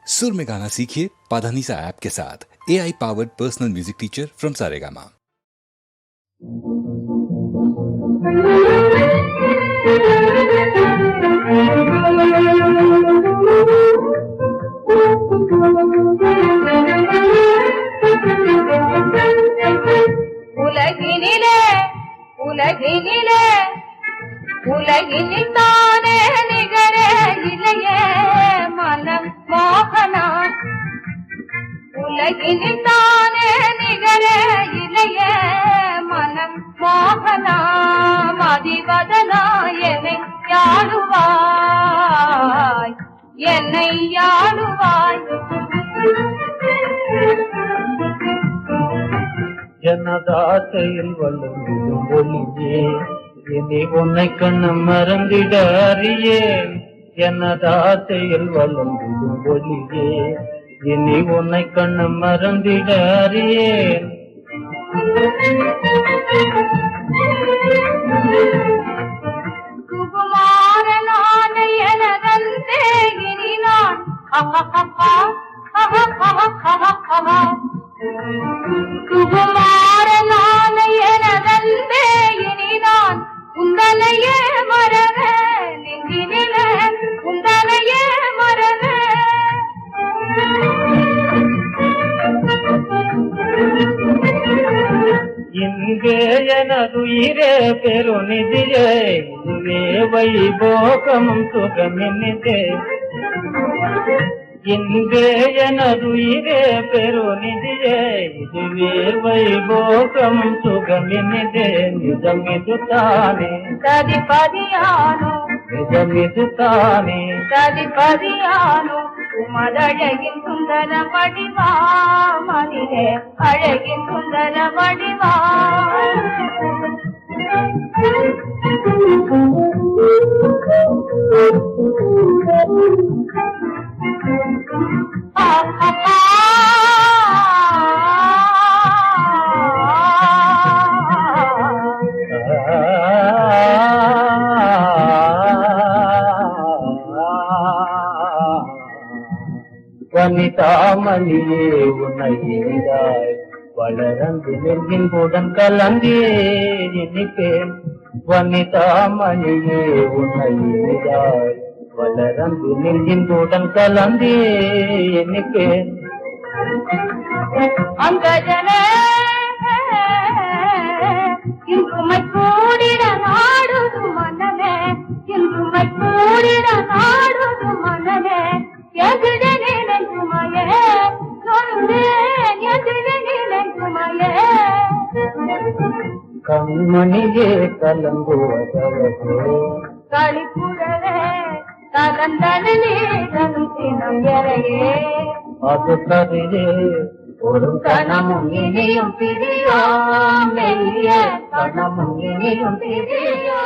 सुर में गाना सीखिए पाधानीसा ऐप के साथ। AI powered personal music teacher from Saregama. உலகினிலே உலகினிலே உலகினில் தானே நிகரே இளையே மனம் மோகனா. உலகினில் தானே நிகரே இளையே மனம் மோகனா. மதிவதனா என்னை யாழுவாய் என்னை யாழுவாய். ஜனதாசையில் வளர்ந்திடும் ஒளியே இனி உன்னை கண்ணு மறந்திட அறியேன். ஜனதாசையில் வளர்ந்திடும் ஒளியே இனி உன்னை கண்ணு மறந்திட அறியேன். சுகுமாரனான எனதன்பே இனி நான் சுகுமாரனான எனதன்பே இனி நான் உந்தனையே மறவே நெஞ்சினிலே உந்தனையே மறவே. இங்கே எனதுயிரே பெருநிதியே இதுவே வைபோகமும் சுகமினிதே. இங்கே எனதுயிரே பெருநிதியே இதுவே வைபோகமும் சுகமினிதே. நிஜமிது தானே சதிபதியானோ நிஜமிது தானே சதிபதியானோ உமதழகின் சுந்தர வடிவா மதிலே அழகின் சுந்தர வடிவா. வனிதாமணியே உன்னையிடாய் வளரந்து நெஞ்சின்புடன் கலந்தே இனிப்பேன். வனிதாமணியே உன்னையிடாய் வளரந்து நெஞ்சின்புடன் கலந்தே இனிப்பேன். அங்கஜனே இன்றுமை கூடிட நாடுது மனமே இன்றுமை கூடிட நாடுது மனமே. எதிரே நினைக்குமையே சொல்லுவேன் எதிரே நினைக்குமையே. கண்மணியே கலங்குவதவரே களிப்புடவே கலந்தனே கருத்தினம் எறையே. அது கதையே ஒரு கணமும் இனியும் பிரியா மெல்லிய கணமும் இனியும் பிரியா.